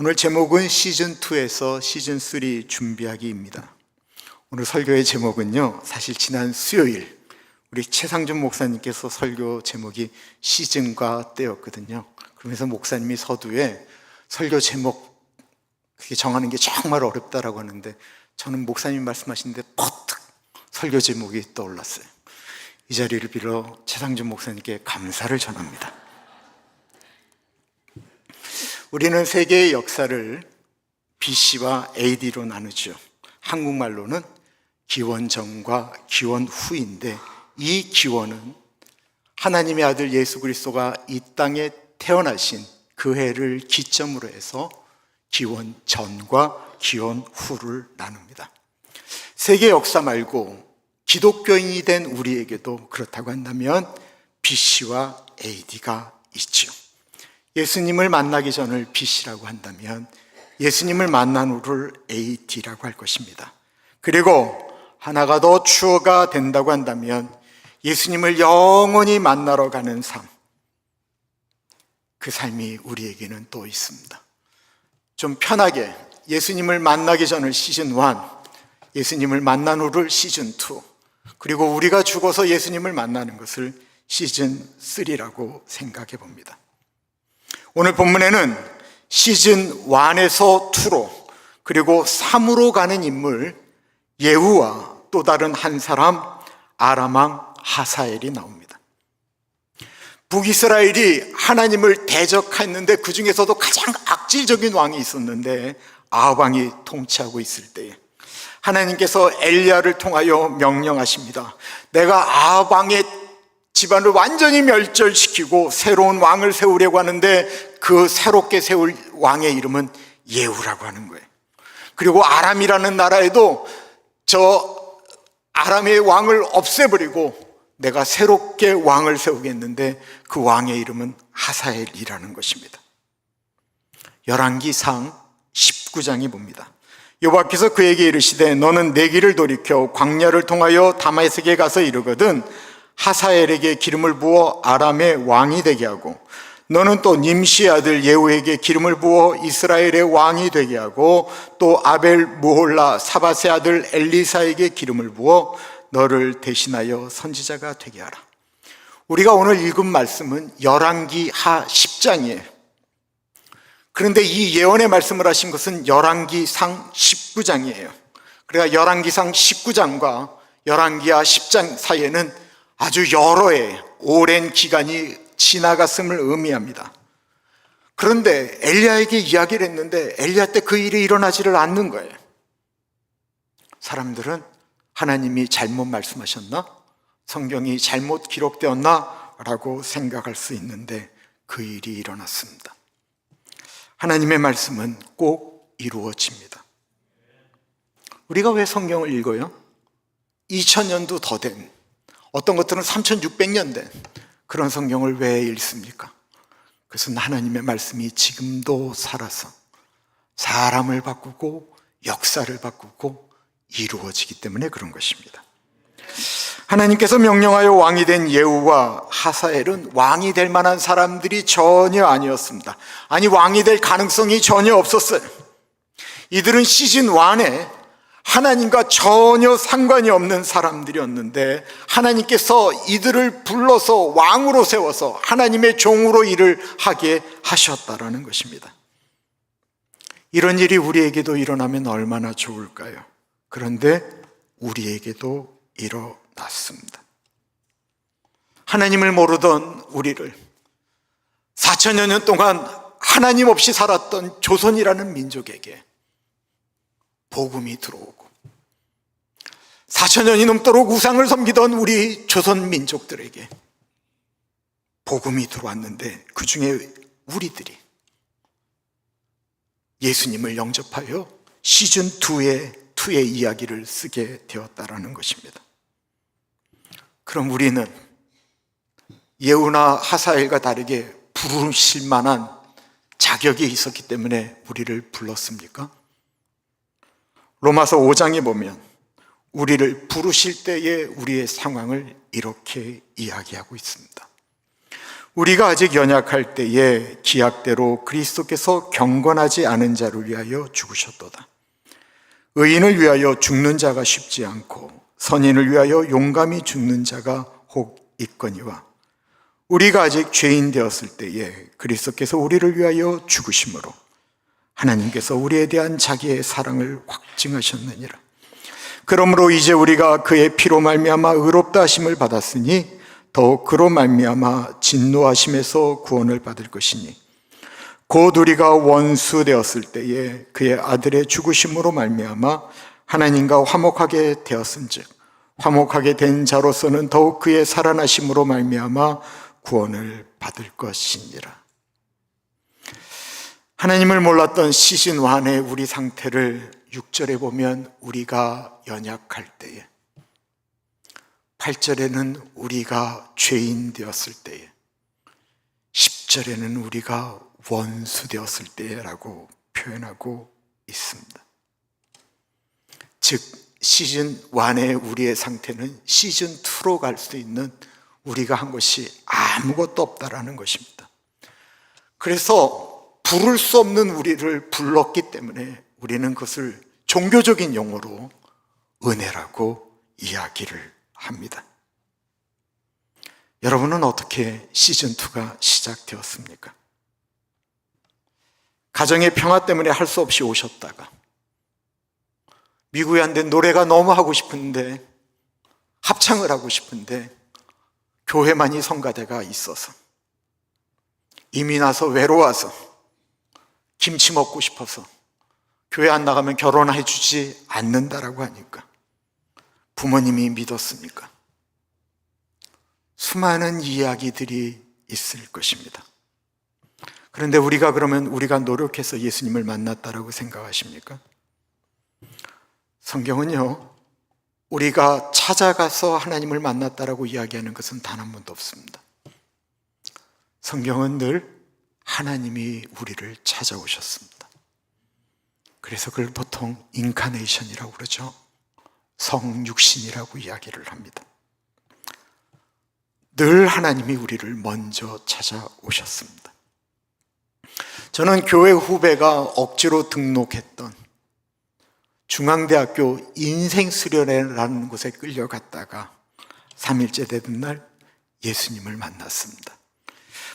오늘 제목은 시즌2에서 시즌3 준비하기입니다. 오늘 설교의 제목은요, 사실 지난 수요일 우리 최상준 목사님께서 설교 제목이 시즌과 때였거든요. 그러면서 목사님이 서두에 설교 제목 그게 정하는 게 정말 어렵다라고 하는데, 저는 목사님이 말씀하시는데 퍼뜩 설교 제목이 떠올랐어요. 이 자리를 빌어 최상준 목사님께 감사를 전합니다. 우리는 세계의 역사를 BC와 AD로 나누죠. 한국말로는 기원 전과 기원 후인데, 이 기원은 하나님의 아들 예수 그리스도가 이 땅에 태어나신 그 해를 기점으로 해서 기원 전과 기원 후를 나눕니다. 세계 역사 말고 기독교인이 된 우리에게도 그렇다고 한다면 BC와 AD가 있죠. 예수님을 만나기 전을 BC라고 한다면 예수님을 만난 후를 AD라고 할 것입니다. 그리고 하나가 더 추가가 된다고 한다면 예수님을 영원히 만나러 가는 삶, 그 삶이 우리에게는 또 있습니다. 좀 편하게 예수님을 만나기 전을 시즌1, 예수님을 만난 후를 시즌2, 그리고 우리가 죽어서 예수님을 만나는 것을 시즌3라고 생각해 봅니다. 오늘 본문에는 시즌1에서 2로 그리고 3으로 가는 인물 예후와 또 다른 한 사람 아람 왕 하사엘이 나옵니다. 북이스라엘이 하나님을 대적했는데 그 중에서도 가장 악질적인 왕이 있었는데 아합 왕이 통치하고 있을 때에 하나님께서 엘리야를 통하여 명령하십니다. 내가 아합 왕의 집안을 완전히 멸절시키고 새로운 왕을 세우려고 하는데 그 새롭게 세울 왕의 이름은 예후라고 하는 거예요. 그리고 아람이라는 나라에도 저 아람의 왕을 없애버리고 내가 새롭게 왕을 세우겠는데 그 왕의 이름은 하사엘이라는 것입니다. 열왕기상 19장이 봅니다. 여호와께서 그에게 이르시되 너는 내 길을 돌이켜 광야를 통하여 다메섹에 가서 이르거든 하사엘에게 기름을 부어 아람의 왕이 되게 하고 너는 또 님시의 아들 예후에게 기름을 부어 이스라엘의 왕이 되게 하고 또 아벨 무홀라 사밧의 아들 엘리사에게 기름을 부어 너를 대신하여 선지자가 되게 하라. 우리가 오늘 읽은 말씀은 열왕기하 10장이에요. 그런데 이 예언의 말씀을 하신 것은 열왕기상 19장이에요. 그러니까 열왕기상 19장과 열왕기하 10장 사이에는 아주 여러 해, 오랜 기간이 지나갔음을 의미합니다. 그런데 엘리야에게 이야기를 했는데 엘리야 때 그 일이 일어나지를 않는 거예요. 사람들은 하나님이 잘못 말씀하셨나? 성경이 잘못 기록되었나? 라고 생각할 수 있는데 그 일이 일어났습니다. 하나님의 말씀은 꼭 이루어집니다. 우리가 왜 성경을 읽어요? 2000년도 더 된, 어떤 것들은 3600년 된 그런 성경을 왜 읽습니까? 그것은 하나님의 말씀이 지금도 살아서 사람을 바꾸고 역사를 바꾸고 이루어지기 때문에 그런 것입니다. 하나님께서 명령하여 왕이 된 예후와 하사엘은 왕이 될 만한 사람들이 전혀 아니었습니다. 아니, 왕이 될 가능성이 전혀 없었어요. 이들은 시즌1에 하나님과 전혀 상관이 없는 사람들이었는데 하나님께서 이들을 불러서 왕으로 세워서 하나님의 종으로 일을 하게 하셨다라는 것입니다. 이런 일이 우리에게도 일어나면 얼마나 좋을까요? 그런데 우리에게도 일어났습니다. 하나님을 모르던 우리를 4000여 년 동안 하나님 없이 살았던 조선이라는 민족에게 복음이 들어오고 4000년이 넘도록 우상을 섬기던 우리 조선 민족들에게 복음이 들어왔는데 그 중에 우리들이 예수님을 영접하여 시즌2의 이야기를 쓰게 되었다라는 것입니다. 그럼 우리는 예후나 하사엘과 다르게 부르실 만한 자격이 있었기 때문에 우리를 불렀습니까? 로마서 5장에 보면 우리를 부르실 때의 우리의 상황을 이렇게 이야기하고 있습니다. 우리가 아직 연약할 때에 기약대로 그리스도께서 경건하지 않은 자를 위하여 죽으셨도다. 의인을 위하여 죽는 자가 쉽지 않고 선인을 위하여 용감히 죽는 자가 혹 있거니와 우리가 아직 죄인 되었을 때에 그리스도께서 우리를 위하여 죽으심으로 하나님께서 우리에 대한 자기의 사랑을 확증하셨느니라. 그러므로 이제 우리가 그의 피로 말미암아 의롭다 하심을 받았으니 더욱 그로 말미암아 진노하심에서 구원을 받을 것이니 곧 우리가 원수 되었을 때에 그의 아들의 죽으심으로 말미암아 하나님과 화목하게 되었은즉 화목하게 된 자로서는 더욱 그의 살아나심으로 말미암아 구원을 받을 것이니라. 하나님을 몰랐던 시즌 1의 우리 상태를 6절에 보면 우리가 연약할 때에, 8절에는 우리가 죄인 되었을 때에, 10절에는 우리가 원수 되었을 때라고 표현하고 있습니다. 즉 시즌 1의 우리의 상태는 시즌 2로 갈 수 있는 우리가 한 것이 아무것도 없다라는 것입니다. 그래서 부를 수 없는 우리를 불렀기 때문에 우리는 그것을 종교적인 용어로 은혜라고 이야기를 합니다. 여러분은 어떻게 시즌2가 시작되었습니까? 가정의 평화 때문에 할 수 없이 오셨다가 미국에 왔는데 노래가 너무 하고 싶은데 합창을 하고 싶은데 교회만이 성가대가 있어서 이민 와서 외로워서 김치 먹고 싶어서 교회 안 나가면 결혼해 주지 않는다라고 하니까 부모님이 믿었습니까? 수많은 이야기들이 있을 것입니다. 그런데 우리가 그러면 우리가 노력해서 예수님을 만났다라고 생각하십니까? 성경은요, 우리가 찾아가서 하나님을 만났다라고 이야기하는 것은 단 한 번도 없습니다. 성경은 늘 하나님이 우리를 찾아오셨습니다. 그래서 그걸 보통 인카네이션이라고 그러죠. 성육신이라고 이야기를 합니다. 늘 하나님이 우리를 먼저 찾아오셨습니다. 저는 교회 후배가 억지로 등록했던 중앙대학교 인생수련회라는 곳에 끌려갔다가 3일째 되던 날 예수님을 만났습니다.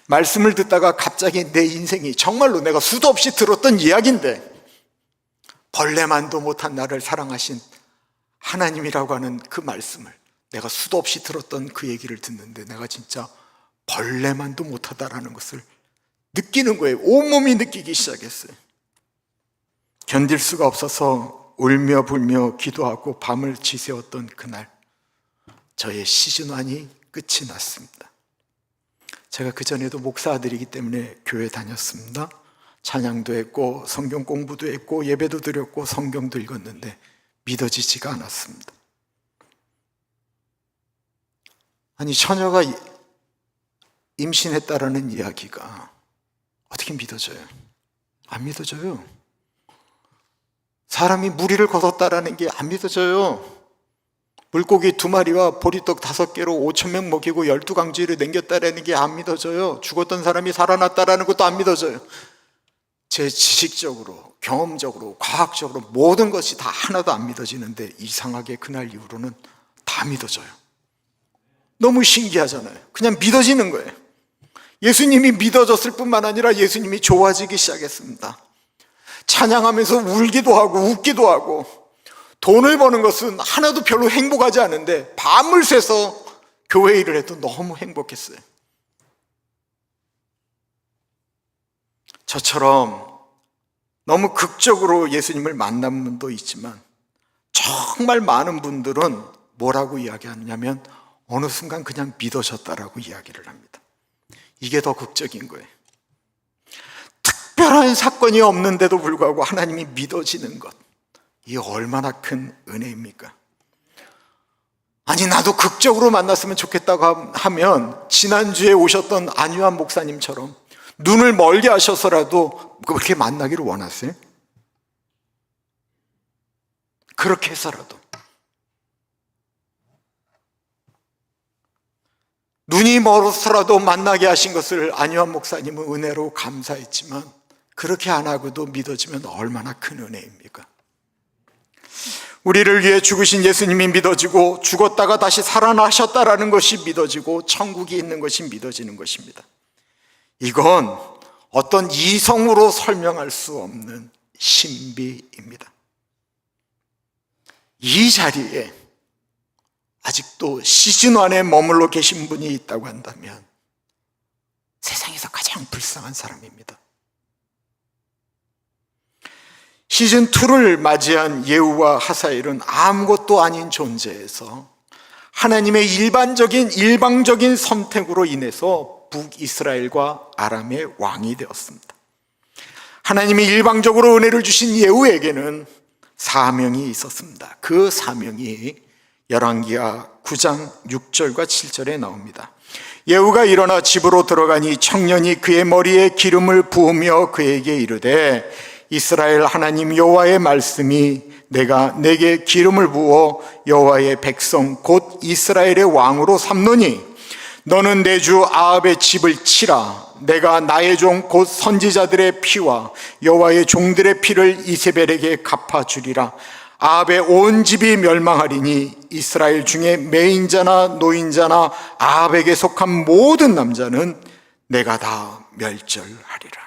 말씀을 듣다가 갑자기 내 인생이 정말로 내가 수도 없이 들었던 이야기인데 벌레만도 못한 나를 사랑하신 하나님이라고 하는 그 말씀을 내가 수도 없이 들었던 그 얘기를 듣는데 내가 진짜 벌레만도 못하다라는 것을 느끼는 거예요. 온몸이 느끼기 시작했어요. 견딜 수가 없어서 울며 불며 기도하고 밤을 지새웠던 그날 저의 시즌1이 끝이 났습니다. 제가 그전에도 목사 아들이기 때문에 교회 다녔습니다. 찬양도 했고 성경 공부도 했고 예배도 드렸고 성경도 읽었는데 믿어지지가 않았습니다. 아니 처녀가 임신했다라는 이야기가 어떻게 믿어져요? 안 믿어져요. 사람이 무리를 거뒀다라는 게 안 믿어져요. 물고기 2마리와 보리떡 5개로 5,000명 먹이고 12강쥐를 남겼다라는 게 안 믿어져요. 죽었던 사람이 살아났다라는 것도 안 믿어져요. 제 지식적으로, 경험적으로, 과학적으로 모든 것이 다 하나도 안 믿어지는데 이상하게 그날 이후로는 다 믿어져요. 너무 신기하잖아요. 그냥 믿어지는 거예요. 예수님이 믿어졌을 뿐만 아니라 예수님이 좋아지기 시작했습니다. 찬양하면서 울기도 하고 웃기도 하고 돈을 버는 것은 하나도 별로 행복하지 않은데 밤을 새서 교회 일을 해도 너무 행복했어요. 저처럼 너무 극적으로 예수님을 만난 분도 있지만 정말 많은 분들은 뭐라고 이야기하냐면 어느 순간 그냥 믿어졌다라고 이야기를 합니다. 이게 더 극적인 거예요. 특별한 사건이 없는데도 불구하고 하나님이 믿어지는 것, 이게 얼마나 큰 은혜입니까? 아니 나도 극적으로 만났으면 좋겠다고 하면 지난주에 오셨던 안유한 목사님처럼 눈을 멀게 하셔서라도 그렇게 만나기를 원하세요? 그렇게 해서라도 눈이 멀어서라도 만나게 하신 것을 안유한 목사님은 은혜로 감사했지만 그렇게 안 하고도 믿어지면 얼마나 큰 은혜입니까? 우리를 위해 죽으신 예수님이 믿어지고 죽었다가 다시 살아나셨다라는 것이 믿어지고 천국이 있는 것이 믿어지는 것입니다. 이건 어떤 이성으로 설명할 수 없는 신비입니다. 이 자리에 아직도 시즌1에 머물러 계신 분이 있다고 한다면 세상에서 가장 불쌍한 사람입니다. 시즌2를 맞이한 예후와 하사엘은 아무것도 아닌 존재에서 하나님의 일방적인 선택으로 인해서 북이스라엘과 아람의 왕이 되었습니다. 하나님이 일방적으로 은혜를 주신 예후에게는 사명이 있었습니다. 그 사명이 열왕기하 9장 6절과 7절에 나옵니다. 예후가 일어나 집으로 들어가니 청년이 그의 머리에 기름을 부으며 그에게 이르되 이스라엘 하나님 여호와의 말씀이 내가 내게 기름을 부어 여호와의 백성 곧 이스라엘의 왕으로 삼노니 너는 내 주 아합의 집을 치라. 내가 나의 종 곧 선지자들의 피와 여호와의 종들의 피를 이세벨에게 갚아주리라. 아합의 온 집이 멸망하리니 이스라엘 중에 매인자나 노인자나 아합에게 속한 모든 남자는 내가 다 멸절하리라.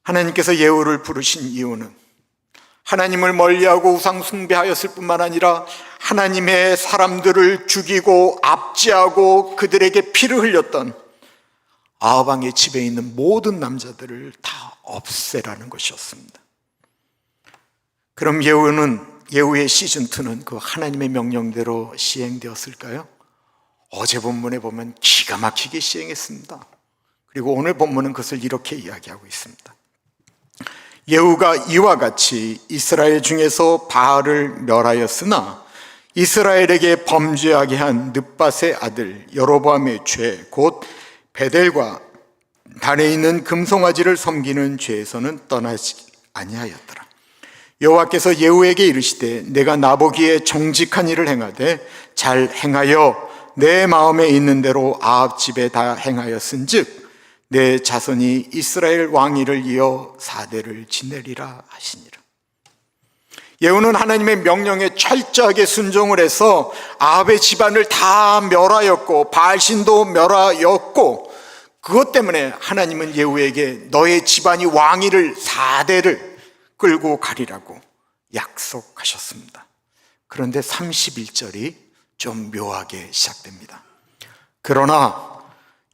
하나님께서 예후를 부르신 이유는 하나님을 멀리하고 우상 숭배하였을 뿐만 아니라 하나님의 사람들을 죽이고 압제하고 그들에게 피를 흘렸던 아합 왕의 집에 있는 모든 남자들을 다 없애라는 것이었습니다. 그럼 예후의 시즌2는 그 하나님의 명령대로 시행되었을까요? 어제 본문에 보면 기가 막히게 시행했습니다. 그리고 오늘 본문은 그것을 이렇게 이야기하고 있습니다. 예후가 이와 같이 이스라엘 중에서 바알을 멸하였으나 이스라엘에게 범죄하게 한 느밧의 아들 여로보암의 죄 곧 베델과 단에 있는 금송아지를 섬기는 죄에서는 떠나지 아니하였더라. 여호와께서 예후에게 이르시되 내가 나보기에 정직한 일을 행하되 잘 행하여 내 마음에 있는 대로 아합 집에 다 행하였은즉 내 자손이 이스라엘 왕위를 이어 4대를 지내리라 하시니라. 예후는 하나님의 명령에 철저하게 순종을 해서 아합의 집안을 다 멸하였고 바알신도 멸하였고 그것 때문에 하나님은 예후에게 너의 집안이 왕위를 4대를 끌고 가리라고 약속하셨습니다. 그런데 31절이 좀 묘하게 시작됩니다. 그러나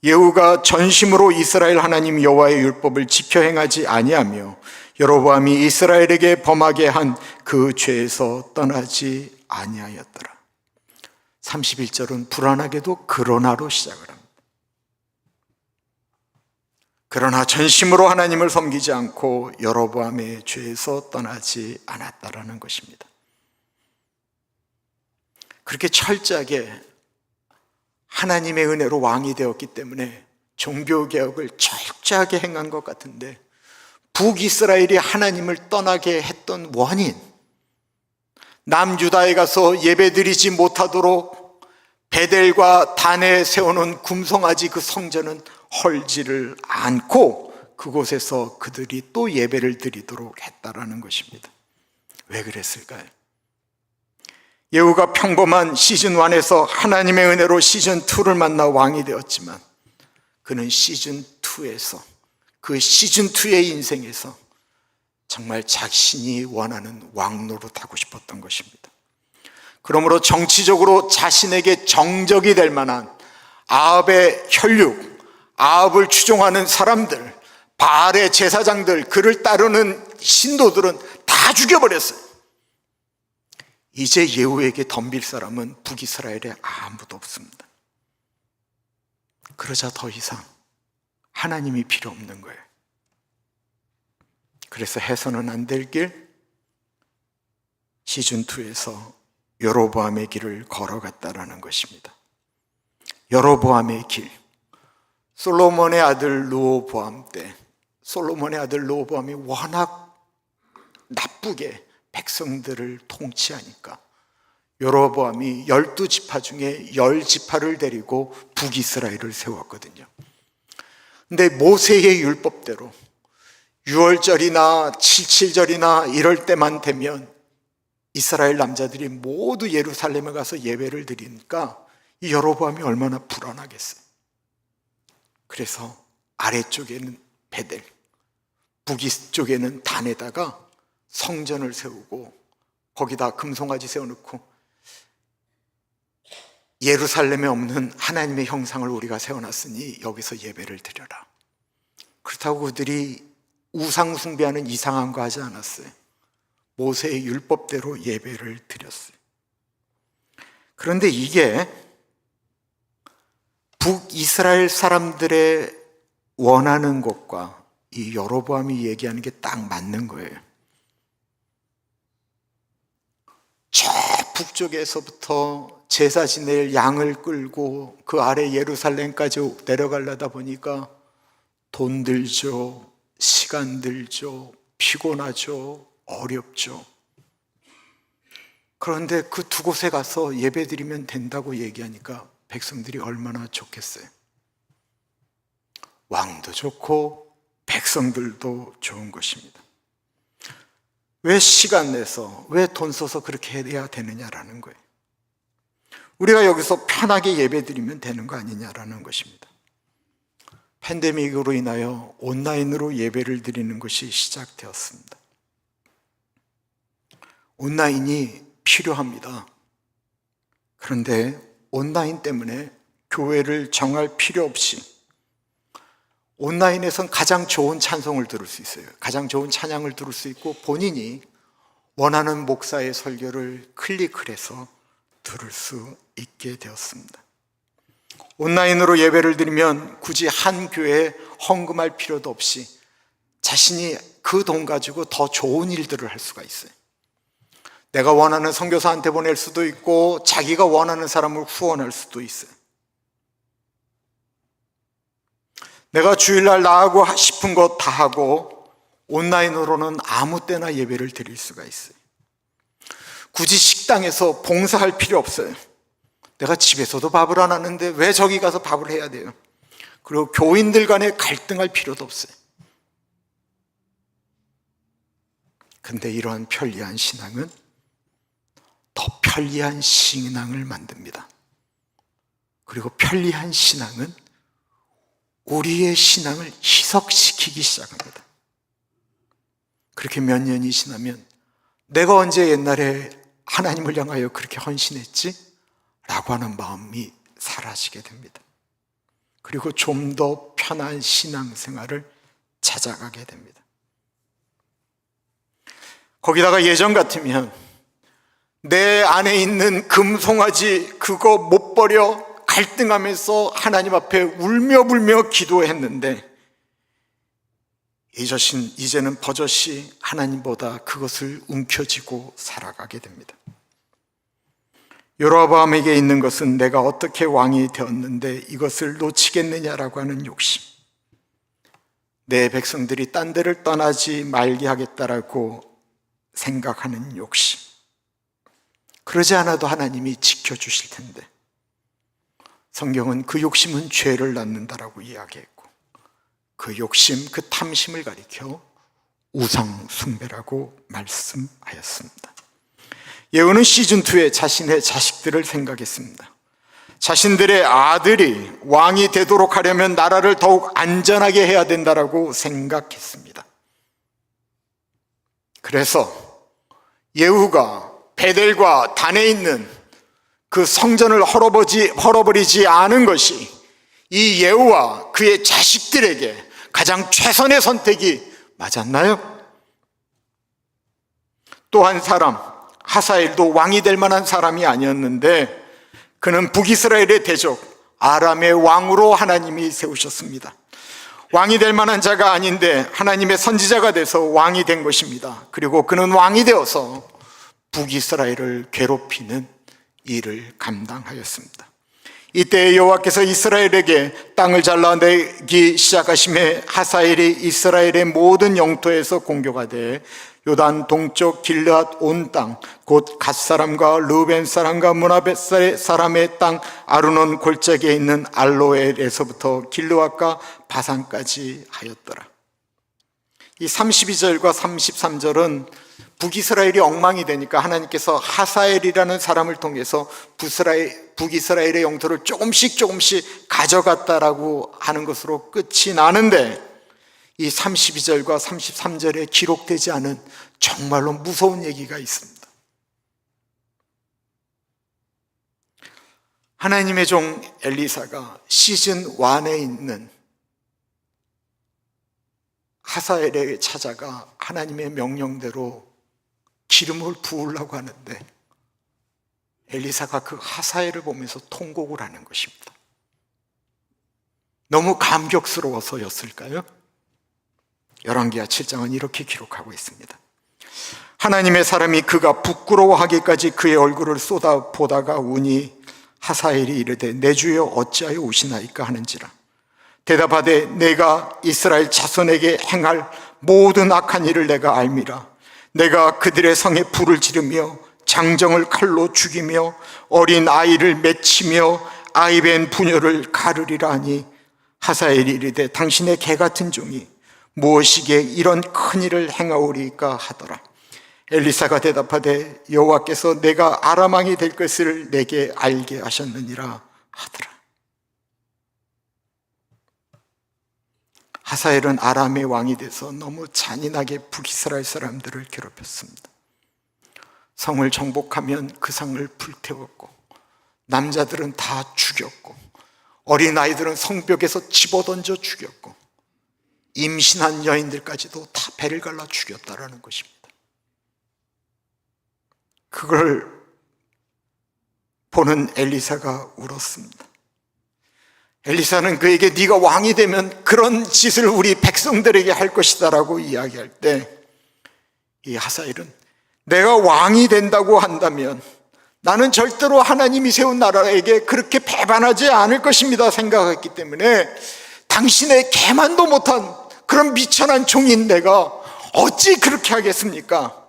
예후가 전심으로 이스라엘 하나님 여호와의 율법을 지켜 행하지 아니하며 여로보암이 이스라엘에게 범하게 한 그 죄에서 떠나지 아니하였더라. 31절은 불안하게도 그러나로 시작을 합니다. 그러나 전심으로 하나님을 섬기지 않고 여로보암의 죄에서 떠나지 않았다라는 것입니다. 그렇게 철저하게 하나님의 은혜로 왕이 되었기 때문에 종교개혁을 철저하게 행한 것 같은데 북이스라엘이 하나님을 떠나게 했던 원인, 남유다에 가서 예배드리지 못하도록 베델과 단에 세워놓은 금송아지 그 성전은 헐지를 않고 그곳에서 그들이 또 예배를 드리도록 했다라는 것입니다. 왜 그랬을까요? 예후가 평범한 시즌1에서 하나님의 은혜로 시즌2를 만나 왕이 되었지만 그는 시즌2에서 그 시즌2의 인생에서 정말 자신이 원하는 왕노릇하고 싶었던 것입니다. 그러므로 정치적으로 자신에게 정적이 될 만한 아합의 혈육, 아합을 추종하는 사람들, 바알의 제사장들, 그를 따르는 신도들은 다 죽여버렸어요. 이제 예후에게 덤빌 사람은 북이스라엘에 아무도 없습니다. 그러자 더 이상 하나님이 필요 없는 거예요. 그래서 해서는 안 될 길, 시즌2에서 여로보암의 길을 걸어갔다라는 것입니다. 여로보암의 길, 솔로몬의 아들 르호보암 때 솔로몬의 아들 르호보암이 워낙 나쁘게 백성들을 통치하니까 여로보암이 12지파 중에 10지파를 데리고 북이스라엘을 세웠거든요. 근데 모세의 율법대로 6월절이나 77절이나 이럴 때만 되면 이스라엘 남자들이 모두 예루살렘에 가서 예배를 드리니까 이 여로보암이 얼마나 불안하겠어요. 그래서 아래쪽에는 베델, 북쪽에는 단에다가 성전을 세우고 거기다 금송아지 세워놓고 예루살렘에 없는 하나님의 형상을 우리가 세워놨으니 여기서 예배를 드려라. 그렇다고 그들이 우상 숭배하는 이상한 거 하지 않았어요. 모세의 율법대로 예배를 드렸어요. 그런데 이게 북이스라엘 사람들의 원하는 것과 이 여로보암이 얘기하는 게 딱 맞는 거예요. 저 북쪽에서부터 제사 지낼 양을 끌고 그 아래 예루살렘까지 내려가려다 보니까 돈 들죠, 시간 들죠, 피곤하죠, 어렵죠. 그런데 그 두 곳에 가서 예배 드리면 된다고 얘기하니까 백성들이 얼마나 좋겠어요. 왕도 좋고 백성들도 좋은 것입니다. 왜 시간 내서, 왜 돈 써서 그렇게 해야 되느냐라는 거예요. 우리가 여기서 편하게 예배 드리면 되는 거 아니냐라는 것입니다. 팬데믹으로 인하여 온라인으로 예배를 드리는 것이 시작되었습니다. 온라인이 필요합니다. 그런데 온라인 때문에 교회를 정할 필요 없이 온라인에선 가장 좋은 찬송을 들을 수 있어요. 가장 좋은 찬양을 들을 수 있고 본인이 원하는 목사의 설교를 클릭을 해서 들을 수 있게 되었습니다. 온라인으로 예배를 드리면 굳이 한 교회에 헌금할 필요도 없이 자신이 그 돈 가지고 더 좋은 일들을 할 수가 있어요. 내가 원하는 선교사한테 보낼 수도 있고 자기가 원하는 사람을 후원할 수도 있어요. 내가 주일날 나하고 싶은 것 다 하고 온라인으로는 아무 때나 예배를 드릴 수가 있어요. 굳이 식당에서 봉사할 필요 없어요. 내가 집에서도 밥을 안 하는데 왜 저기 가서 밥을 해야 돼요? 그리고 교인들 간에 갈등할 필요도 없어요. 근데 이러한 편리한 신앙은 더 편리한 신앙을 만듭니다. 그리고 편리한 신앙은 우리의 신앙을 희석시키기 시작합니다. 그렇게 몇 년이 지나면 내가 언제 옛날에 하나님을 향하여 그렇게 헌신했지? 라고 하는 마음이 사라지게 됩니다. 그리고 좀 더 편한 신앙생활을 찾아가게 됩니다. 거기다가 예전 같으면 내 안에 있는 금송아지 그거 못 버려 갈등하면서 하나님 앞에 울며불며 기도했는데 이제는 버젓이 하나님보다 그것을 움켜쥐고 살아가게 됩니다. 여로보암에게 있는 것은 내가 어떻게 왕이 되었는데 이것을 놓치겠느냐라고 하는 욕심, 내 백성들이 딴 데를 떠나지 말게 하겠다라고 생각하는 욕심, 그러지 않아도 하나님이 지켜주실 텐데 성경은 그 욕심은 죄를 낳는다라고 이야기했고 그 욕심, 그 탐심을 가리켜 우상 숭배라고 말씀하였습니다. 예후는 시즌2에 자신의 자식들을 생각했습니다. 자신들의 아들이 왕이 되도록 하려면 나라를 더욱 안전하게 해야 된다라고 생각했습니다. 그래서 예후가 베델과 단에 있는 그 성전을 헐어버리지 않은 것이 이 예후와 그의 자식들에게 가장 최선의 선택이 맞았나요? 또 한 사람, 하사엘도 왕이 될 만한 사람이 아니었는데 그는 북이스라엘의 대적 아람의 왕으로 하나님이 세우셨습니다. 왕이 될 만한 자가 아닌데 하나님의 선지자가 돼서 왕이 된 것입니다. 그리고 그는 왕이 되어서 북이스라엘을 괴롭히는 일을 감당하였습니다. 이때 여호와께서 이스라엘에게 땅을 잘라내기 시작하심에 하사엘이 이스라엘의 모든 영토에서 공격하되 요단 동쪽 길르앗 온 땅 곧 갓 사람과 르벤 사람과 므나벳 사람의 땅 아르논 골짜기에 있는 알로엘에서부터 길르앗과 바산까지 하였더라. 이 32절과 33절은 북이스라엘이 엉망이 되니까 하나님께서 하사엘이라는 사람을 통해서 북이스라엘의 영토를 조금씩 가져갔다라고 하는 것으로 끝이 나는데, 이 32절과 33절에 기록되지 않은 정말로 무서운 얘기가 있습니다. 하나님의 종 엘리사가 시즌 1에 있는 하사엘에 찾아가 하나님의 명령대로 기름을 부으려고 하는데, 엘리사가 그 하사엘을 보면서 통곡을 하는 것입니다. 너무 감격스러워서였을까요? 열왕기하 7장은 이렇게 기록하고 있습니다. 하나님의 사람이 그가 부끄러워하기까지 그의 얼굴을 쏟아보다가 우니 하사엘이 이르되 내 주여 어찌하여 우시나이까 하는지라. 대답하되 내가 이스라엘 자손에게 행할 모든 악한 일을 내가 알미라. 내가 그들의 성에 불을 지르며 장정을 칼로 죽이며 어린 아이를 맺히며 아이벤 부녀를 가르리라 하니 하사엘이 이르되 당신의 개 같은 종이 무엇이기에 이런 큰 일을 행하오리까 하더라. 엘리사가 대답하되 여호와께서 내가 아람 왕이 될 것을 내게 알게 하셨느니라 하더라. 하사엘은 아람의 왕이 돼서 너무 잔인하게 북이스라엘 사람들을 괴롭혔습니다. 성을 정복하면 그 성을 불태웠고, 남자들은 다 죽였고, 어린아이들은 성벽에서 집어던져 죽였고, 임신한 여인들까지도 다 배를 갈라 죽였다라는 것입니다. 그걸 보는 엘리사가 울었습니다. 엘리사는 그에게 네가 왕이 되면 그런 짓을 우리 백성들에게 할 것이다 라고 이야기할 때, 이 하사엘은 내가 왕이 된다고 한다면 나는 절대로 하나님이 세운 나라에게 그렇게 배반하지 않을 것입니다 생각했기 때문에, 당신의 개만도 못한 그런 미천한 종인 내가 어찌 그렇게 하겠습니까?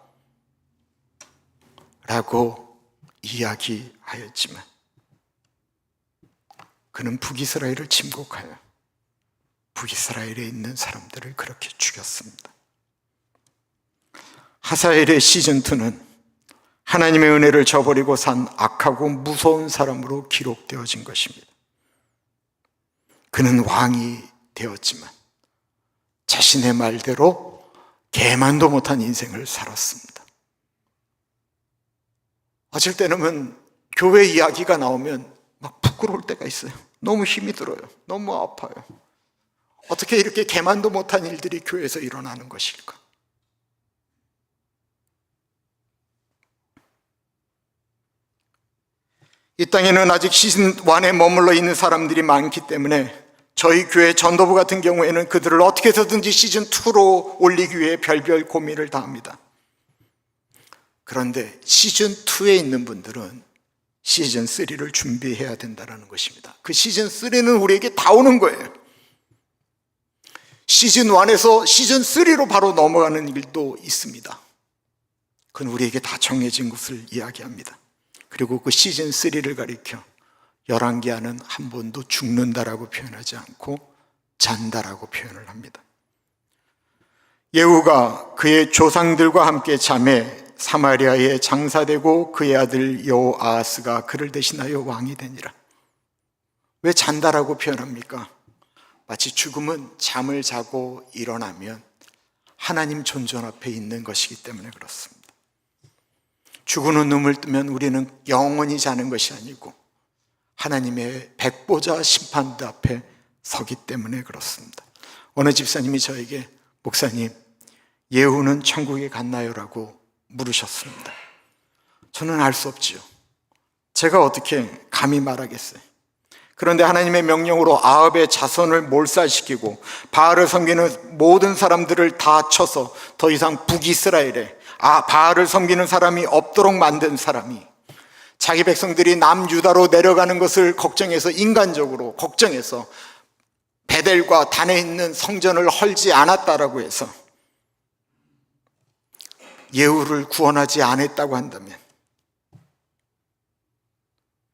라고 이야기하였지만 그는 북이스라엘을 침공하여 북이스라엘에 있는 사람들을 그렇게 죽였습니다. 하사엘의 시즌2는 하나님의 은혜를 저버리고 산 악하고 무서운 사람으로 기록되어진 것입니다. 그는 왕이 되었지만 자신의 말대로 개만도 못한 인생을 살았습니다. 어쩔 때는 교회 이야기가 나오면 막 부끄러울 때가 있어요. 너무 힘이 들어요. 너무 아파요. 어떻게 이렇게 개만도 못한 일들이 교회에서 일어나는 것일까? 이 땅에는 아직 시즌 1에 머물러 있는 사람들이 많기 때문에 저희 교회 전도부 같은 경우에는 그들을 어떻게 해서든지 시즌 2로 올리기 위해 별별 고민을 다 합니다. 그런데 시즌 2에 있는 분들은 시즌 3를 준비해야 된다는 것입니다. 그 시즌 3는 우리에게 다 오는 거예요. 시즌 1에서 시즌 3로 바로 넘어가는 일도 있습니다. 그건 우리에게 다 정해진 것을 이야기합니다. 그리고 그 시즌 3를 가리켜 열왕기하는 한 번도 죽는다라고 표현하지 않고 잔다라고 표현을 합니다. 예후가 그의 조상들과 함께 잠에 사마리아에 장사되고 그의 아들 여호아하스가 그를 대신하여 왕이 되니라. 왜 잔다라고 표현합니까? 마치 죽음은 잠을 자고 일어나면 하나님 존전 앞에 있는 것이기 때문에 그렇습니다. 죽은 눈을 뜨면 우리는 영원히 자는 것이 아니고 하나님의 백보자 심판대 앞에 서기 때문에 그렇습니다. 어느 집사님이 저에게 목사님, 예후는 천국에 갔나요? 라고 물으셨습니다. 저는 알 수 없지요. 제가 어떻게 감히 말하겠어요. 그런데 하나님의 명령으로 아합의 자손을 몰살시키고 바알을 섬기는 모든 사람들을 다 쳐서 더 이상 북이스라엘에 바알을 섬기는 사람이 없도록 만든 사람이 자기 백성들이 남유다로 내려가는 것을 걱정해서, 인간적으로 걱정해서 베델과 단에 있는 성전을 헐지 않았다라고 해서 예후를 구원하지 않았다고 한다면,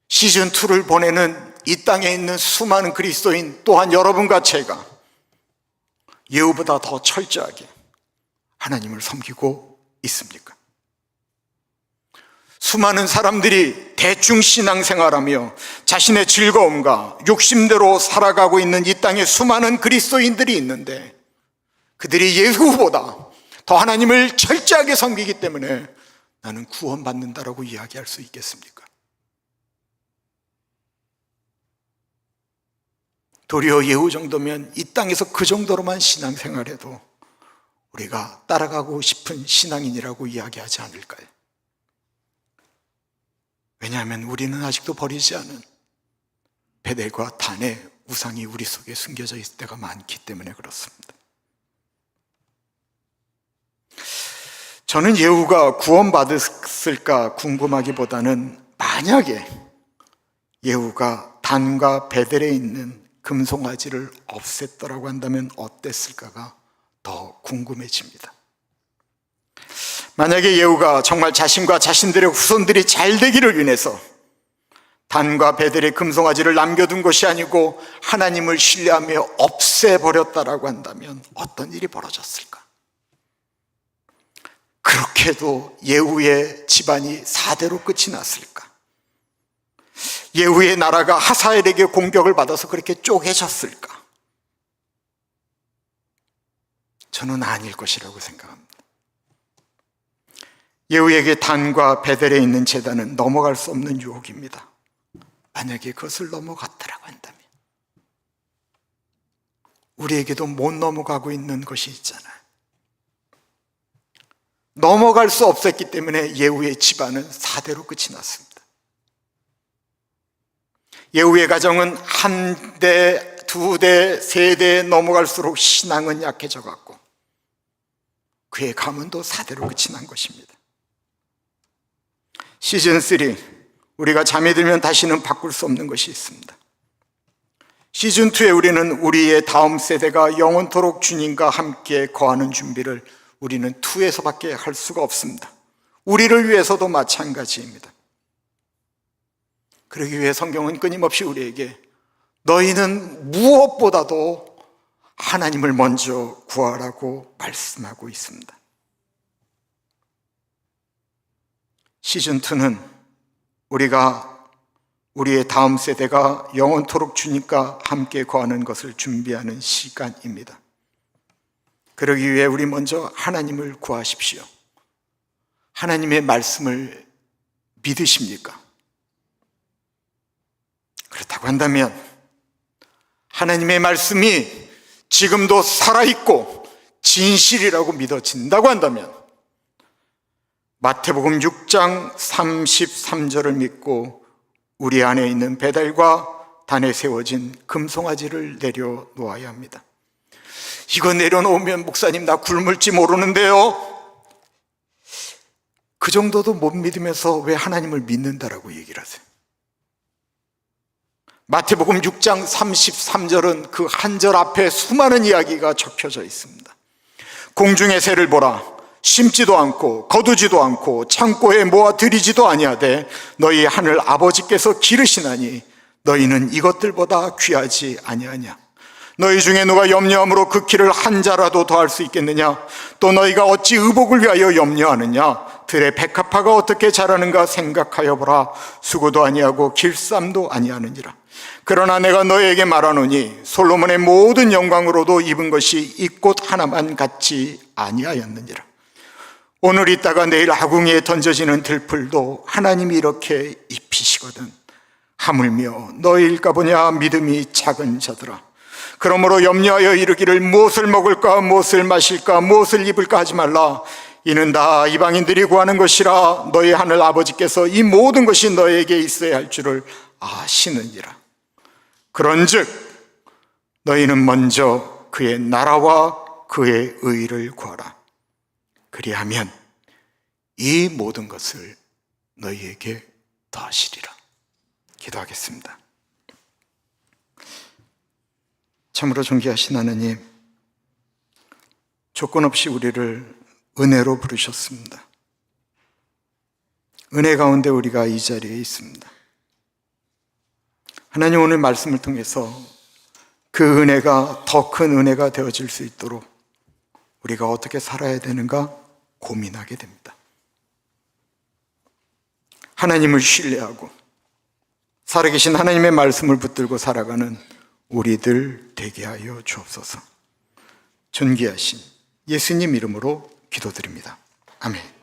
시즌2를 보내는 이 땅에 있는 수많은 그리스도인 또한 여러분과 제가 예후보다 더 철저하게 하나님을 섬기고 있습니까? 수많은 사람들이 대충 신앙생활하며 자신의 즐거움과 욕심대로 살아가고 있는 이 땅에 수많은 그리스도인들이 있는데, 그들이 예후보다 더 하나님을 철저하게 섬기기 때문에 나는 구원받는다라고 이야기할 수 있겠습니까? 도리어 예후 정도면 이 땅에서 그 정도로만 신앙생활해도 우리가 따라가고 싶은 신앙인이라고 이야기하지 않을까요? 왜냐하면 우리는 아직도 버리지 않은 베델과 단의 우상이 우리 속에 숨겨져 있을 때가 많기 때문에 그렇습니다. 저는 예후가 구원받았을까 궁금하기보다는, 만약에 예후가 단과 베델에 있는 금송아지를 없앴더라고 한다면 어땠을까가 더 궁금해집니다. 만약에 예후가 정말 자신과 자신들의 후손들이 잘 되기를 위해서 단과 베델의 금송아지를 남겨둔 것이 아니고 하나님을 신뢰하며 없애버렸다라고 한다면 어떤 일이 벌어졌을까? 그렇게 해도 예후의 집안이 4대로 끝이 났을까? 예후의 나라가 하사엘에게 공격을 받아서 그렇게 쪼개졌을까? 저는 아닐 것이라고 생각합니다. 예후에게 단과 베델에 있는 제단은 넘어갈 수 없는 유혹입니다. 만약에 그것을 넘어갔다라고 한다면 우리에게도 못 넘어가고 있는 것이 있잖아요. 넘어갈 수 없었기 때문에 예후의 집안은 4대로 끝이 났습니다. 예후의 가정은 1대, 2대, 3대 넘어갈수록 신앙은 약해져 갔고 그의 가문도 4대로 끝이 난 것입니다. 시즌3, 우리가 잠이 들면 다시는 바꿀 수 없는 것이 있습니다. 시즌2에 우리는 우리의 다음 세대가 영원토록 주님과 함께 거하는 준비를 우리는 2에서밖에 할 수가 없습니다. 우리를 위해서도 마찬가지입니다. 그러기 위해 성경은 끊임없이 우리에게 너희는 무엇보다도 하나님을 먼저 구하라고 말씀하고 있습니다. 시즌2는 우리의 다음 세대가 영원토록 주님과 함께 거하는 것을 준비하는 시간입니다. 그러기 위해 우리 먼저 하나님을 구하십시오. 하나님의 말씀을 믿으십니까? 그렇다고 한다면 하나님의 말씀이 지금도 살아있고 진실이라고 믿어진다고 한다면 마태복음 6장 33절을 믿고 우리 안에 있는 베델과 단에 세워진 금송아지를 내려놓아야 합니다. 이거 내려놓으면 목사님 나 굶을지 모르는데요, 그 정도도 못 믿으면서 왜 하나님을 믿는다라고 얘기를 하세요? 마태복음 6장 33절은 그 한 절 앞에 수많은 이야기가 적혀져 있습니다. 공중의 새를 보라, 심지도 않고 거두지도 않고 창고에 모아 들이지도 아니하되 너희 하늘 아버지께서 기르시나니 너희는 이것들보다 귀하지 아니하냐? 너희 중에 누가 염려함으로 그 키를 한 자라도 더할 수 있겠느냐? 또 너희가 어찌 의복을 위하여 염려하느냐? 들의 백합화가 어떻게 자라는가 생각하여 보라. 수고도 아니하고 길쌈도 아니하느니라. 그러나 내가 너희에게 말하노니 솔로몬의 모든 영광으로도 입은 것이 이 꽃 하나만 같지 아니하였느니라. 오늘 있다가 내일 아궁이에 던져지는 들풀도 하나님이 이렇게 입히시거든. 하물며 너희일까 보냐 믿음이 작은 자들아. 그러므로 염려하여 이르기를 무엇을 먹을까 무엇을 마실까 무엇을 입을까 하지 말라. 이는 다 이방인들이 구하는 것이라. 너희 하늘 아버지께서 이 모든 것이 너희에게 있어야 할 줄을 아시느니라. 그런즉 너희는 먼저 그의 나라와 그의 의를 구하라. 그리하면 이 모든 것을 너희에게 더하시리라. 기도하겠습니다. 참으로 존귀하신 하나님, 조건 없이 우리를 은혜로 부르셨습니다. 은혜 가운데 우리가 이 자리에 있습니다. 하나님, 오늘 말씀을 통해서 그 은혜가 더 큰 은혜가 되어질 수 있도록 우리가 어떻게 살아야 되는가 고민하게 됩니다. 하나님을 신뢰하고 살아계신 하나님의 말씀을 붙들고 살아가는 우리들 되게 하여 주옵소서. 존귀하신 예수님 이름으로 기도드립니다. 아멘.